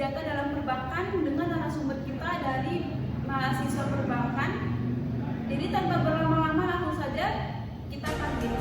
data dalam perbankan dengan narasumber kita dari mahasiswa perbankan. Jadi tanpa berlama-lama langsung saja kita panggil.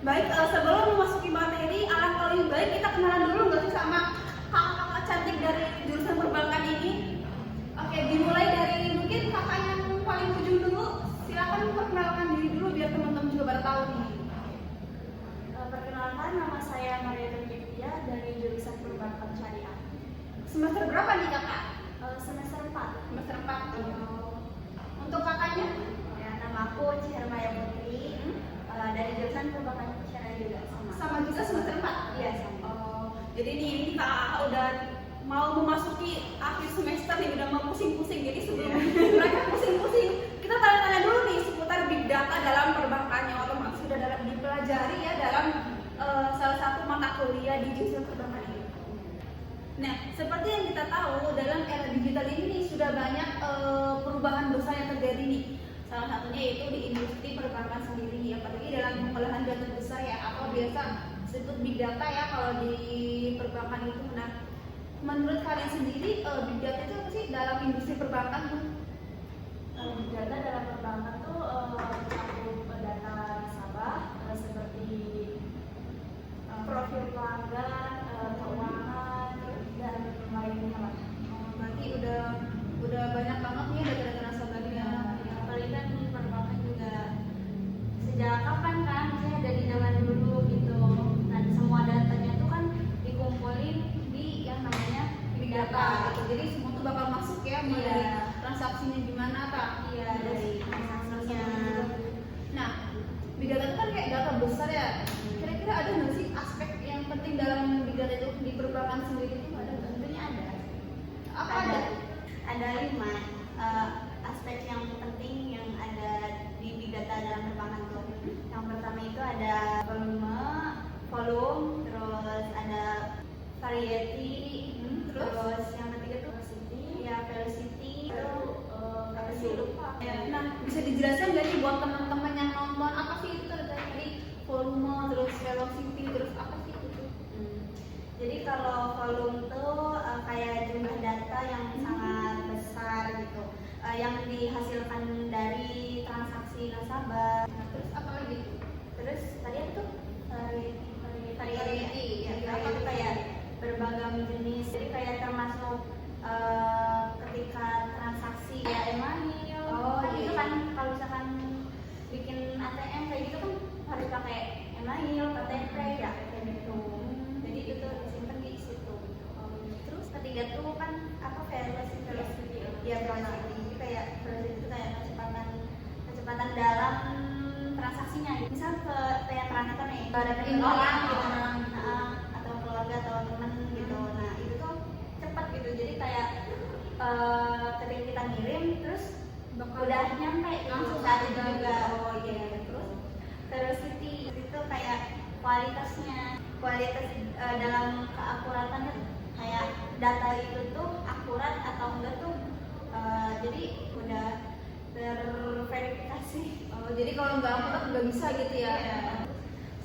Baik, sebelum memasuki materi, alangkah lebih baik kita kenalan dulu nggak sih sama kakak-kakak cantik dari jurusan perbankan ini. Oke, dimulai dari mungkin kakak yang paling ujung dulu. Silakan perkenalkan diri dulu biar teman-teman juga pada tahu nih. Perkenalkan, nama saya Maria Devia dari jurusan perbankan syariah. Semester berapa nih kakak? Semester 4. Semester 4. Untuk kakaknya? Ya, nama aku Cihermaya Putri dari jurusan perbankan syariah juga Sama juga semester 4? Iya, sama. Jadi ini kakak udah mau memasuki akhir semester nih, udah mau pusing-pusing. Jadi sebelum mereka pusing-pusing, kita tanya-tanya dulu nih seputar big data dalam perbankan yang otomatis sudah dipelajari ya dalam salah satu mata kuliah di jurusan perbankan ini. Nah, seperti yang kita tahu dalam era digital ini sudah banyak perubahan besar yang terjadi nih. Salah satunya yaitu di industri perbankan sendiri, apalagi dalam pengolahan data besar ya, atau biasa disebut big data ya kalau di perbankan itu. Nah, menurut kalian sendiri big data itu apa sih dalam industri perbankan tuh? Big data dalam perbankan tuh mencakup data nasabah seperti profil pelanggan, keuangan, dan lainnya lah. Berarti udah banyak banget nih data-data nasabahnya. Apalagi kan perbankan juga sejak kapan kan, misalnya dari zaman dulu gitu. Nah, semua datanya tuh kan dikumpulin di yang namanya Big data gitu. Jadi semua tuh bakal masuk ya, mulai transaksinya gimana kak? Iya, dari transaksinya. Nah, big data itu kan kayak data besar ya. Kira-kira ada nggak sih aspek yang penting dalam big data itu di perbankan sendiri itu ada nggak? Tentunya ada. Apa ada? Ada 5 aspek yang penting yang ada di big data dalam perbankan tuh. Yang pertama itu ada volume, terus ada variety, terus yang ketiga tuh velocity, itu apa sih lupa. Nah, bisa dijelaskan nggak nih buat teman-teman yang nonton apa sih itu tadi volume, terus velocity, terus apa sih itu? Jadi kalau volume tuh kayak jumlah data yang sangat besar gitu, yang dihasilkan dari transaksi nasabah. Nah, terus apa lagi? Terus tadi itu Variety. ya, apa tuh kayak berbagai jenis. Jadi kayak termasuk ketika transaksi kayak e-money, itu kan kalau misalkan bikin ATM kayak gitu kan harus pakai e-money, KTP ya kayak gitu. Jadi itu tuh disimpan di situ. Terus ketiga tuh kan apa velocity. Ya velocity. Jadi kayak velocity itu kayak kecepatan dalam transaksinya. Misal kayak transfer nih, ada orang gitu, atau keluarga atau teman gitu. Nah itu tuh cepat gitu. Jadi kayak ketika kita ngirim terus udah nyampe langsung saat itu juga. Oh iya. Terus velocity itu kayak kualitas dalam keakuratannya, kayak data itu tuh akurat atau enggak tuh jadi udah terverifikasi. Jadi kalau nggak akurat nggak bisa gitu ya?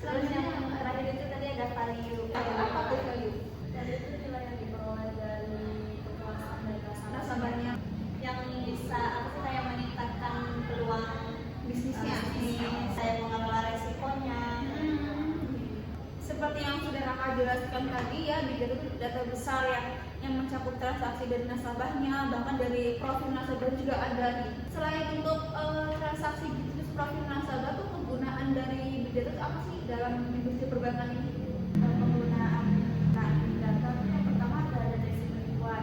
Terus yang terakhir itu tadi ada value. Apa tuh value? Value itu nilai yang diperoleh dari kepuasan dari Nasabahnya, yang bisa apa sih kayak meningkatkan peluang bisnisnya. saya mengelola resikonya. Seperti yang sudah kakak jelaskan tadi ya, big data itu data besar ya, yang mencakup transaksi dari nasabahnya, bahkan dari profil nasabah juga ada nih. Selain untuk transaksi bisnis profil nasabah tuh penggunaan dari big data itu apa sih dalam industri perbankan ini? Penggunaan big data itu yang pertama ada deteksi penipuan.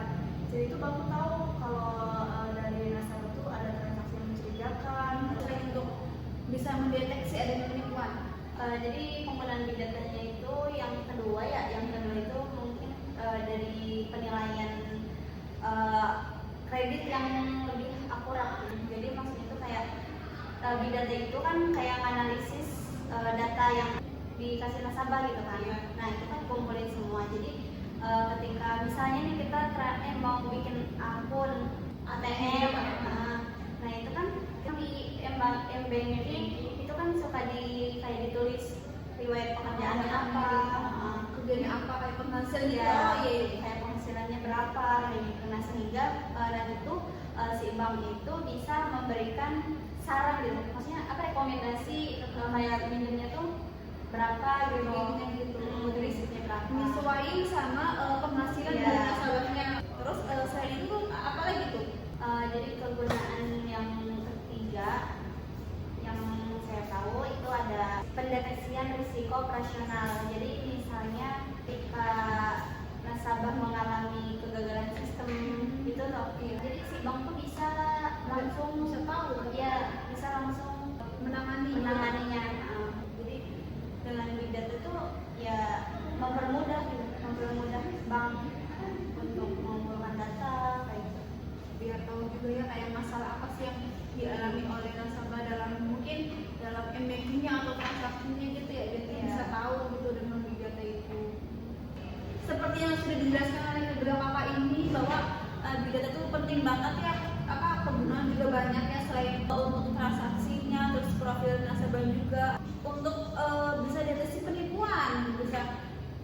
Jadi itu baru tahu kalau dari nasabah tuh ada transaksi yang mencurigakan. Selain untuk bisa mendeteksi adanya penipuan. Jadi penggunaan big datanya itu yang kedua itu mungkin dari penilaian kredit yang lebih akurat. Jadi maksudnya itu kayak big data itu kan kayak analisis data yang dikasih nasabah gitu kan. Iya. Nah itu kan kumpulin semua. Jadi ketika misalnya nih kita mau bikin akun ATM, nah itu kan di M-Bank ini itu kan suka kayak ditulis riwayat pekerjaannya apa, kerjanya apa, kayak penghasilan gitu. ya, Oh, iya. kayak penghasilannya berapa kayak gitu. Nah sehingga dan itu si bank itu bisa memberikan saran gitu, maksudnya apa, rekomendasi kayak minimnya tuh berapa gitu, Gitu. risikonya berapa, Menyesuaikan sama penghasilan Iya. dari nasabahnya. Terus selain itu apa lagi tuh? jadi kegunaan yang ketiga yang saya tahu itu ada pendeteksian risiko operasional. Jadi misalnya ketika nasabah mengalami kegagalan sistem itu loh, jadi si bank tuh bisa langsung Bisa tahu, ya bisa langsung menanganinya. Jadi dengan big data itu ya mempermudah bank untuk mengumpulkan data kayak gitu. Biar tahu juga ya kayak masalah apa sih yang dialami oleh nasabah dalam mungkin dalam M-Bankingnya atau transaksinya gitu ya, jadi Iya. bisa tahu gitu dengan big data itu. Seperti yang sudah dijelaskan oleh beberapa kakak ini bahwa big data itu penting banget ya, apa penggunaan juga banyak ya, selain untuk transaksinya, terus profil nasabah juga untuk bisa deteksi penipuan, bisa,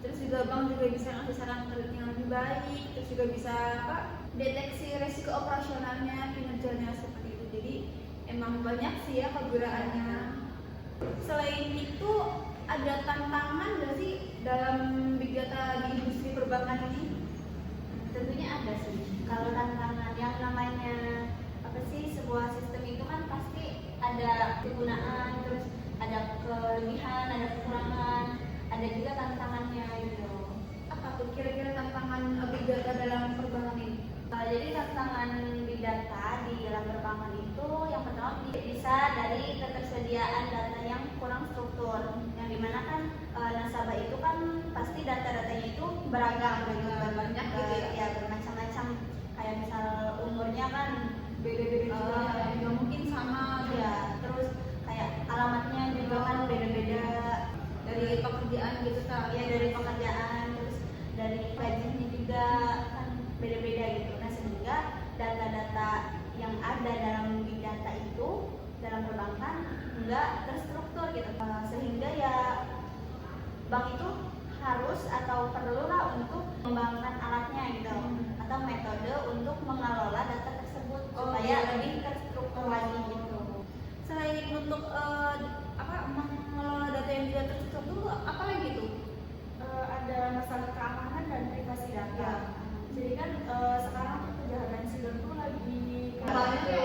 terus juga bank juga bisa ngasih saran kredit yang lebih baik, terus juga bisa apa, deteksi resiko operasionalnya, kinerjanya seperti itu. Jadi emang banyak sih ya kegunaannya. Selain itu ada tantangan nggak sih dalam big data di industri perbankan ini? Tentunya ada sih. Kalau tantangan yang namanya apa sih, sebuah sistem itu kan pasti ada kegunaan, terus ada kelebihan, ada kekurangan, ada juga tantangannya gitu. Apa tuh kira-kira tantangan big data dalam perbankan ini? Jadi tantangan big data di dalam perbankan itu yang pertama bisa dari ketersediaan data yang kurang struktur, yang dimana kan nasabah itu kan pasti data-datanya itu beragam gitu, Banyak gitu ya. bermacam-macam, kayak misal umurnya kan Beda-beda juga, nggak mungkin sama ya, terus kayak alamatnya juga kan beda-beda, dari pekerjaan gitu kan. ya dari pekerjaan, terus dari gajinya juga kan beda-beda gitu. Nah sehingga data-data yang ada dalam big data itu dalam perbankan nggak terstruktur gitu. Sehingga ya bank itu harus atau perlulah untuk mengembangkan alatnya gitu, atau metode untuk mengelola data tersebut supaya lebih terstruktur lagi gitu. Selain untuk apa mengelola data yang tidak terstruktur, apa lagi tuh? Ada masalah keamanan dan privasi data. Ya. Jadi kan sekarang tuh kejahatan siber tuh lagi Banyak ya,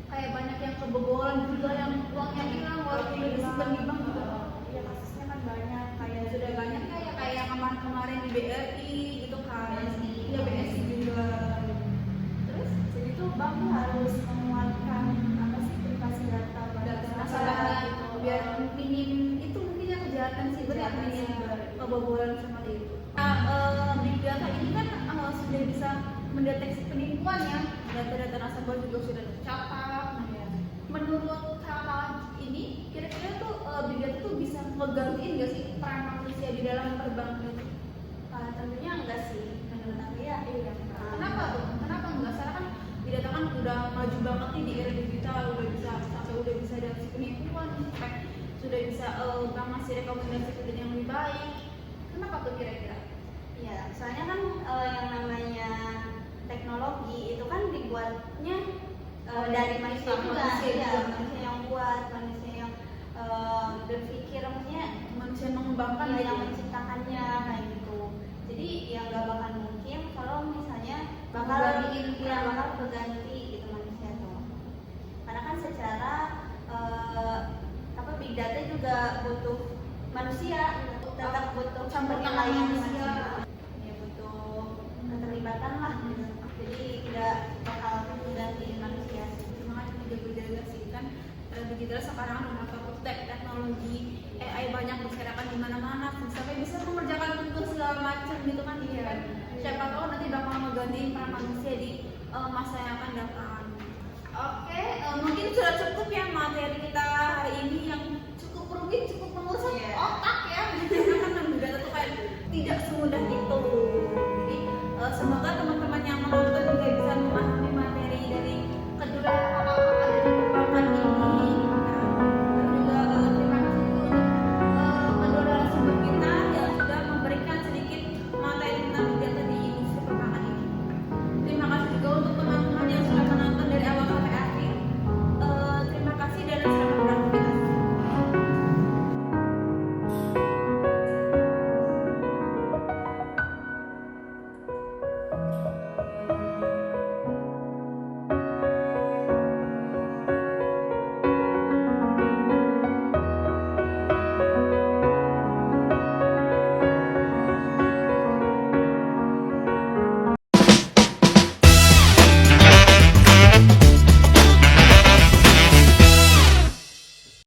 kayak banyak yang kebobolan juga, yang uangnya hilang walaupun udah disimpan di bank juga. Iya, kasusnya kan banyak, kayak Sudah banyak kayak kemarin-kemarin di BRI gitu kan. BSI. Iya, BSI juga. terus jadi tuh bank tuh harus menguatkan apa sih, privasi data Data nasabah nasabahnya gitu. biar minim itu mungkin ya kejahatan siber ya, Kejahatan minim siber. kebobolan seperti itu. Nah, big data ini kan sudah bisa mendeteksi penipuan ya, data-data nasabah juga sudah tercatat. Nah, ya. Menurut kakak ini kira-kira tuh big data tuh bisa ngegantiin nggak sih peran manusia di dalam perbankan itu? Tentunya enggak sih, menurut aku ya iya. Kenapa tuh? Kenapa enggak? Karena kan big data kan udah maju banget nih di era digital, udah bisa sampai udah bisa deteksi penipuan, sampai sudah bisa bank ngasih rekomendasi kerja yang lebih baik. Kenapa tuh kira-kira? Iya, soalnya kan yang namanya teknologi itu kan dibuatnya dari manusia juga, manusia ya, juga. manusia yang buat, manusia yang berpikir, maksudnya Manusia mengembangkan ya, gitu. yang menciptakannya kayak gitu. Jadi ya nggak bakal mungkin kalau misalnya bakal Gantiin, ya bakal berganti gitu manusia tuh. Karena kan secara apa, big data juga butuh manusia, tetap butuh Campur tangan penilaian manusia. ya butuh keterlibatan lah gitu. Jadi tidak bakal mengganti manusia. Makanya menjaga-jaga sih kan digital sekarang udah teknologi AI banyak berserakan di mana-mana, sampai bisa mengerjakan tugas segala macam gitu kan. Iya. Siapa tahu nanti bakal menggantiin peran manusia di masa yang akan datang. Oke, mungkin sudah cukup ya materi kita hari ini yang cukup rumit, cukup mengurus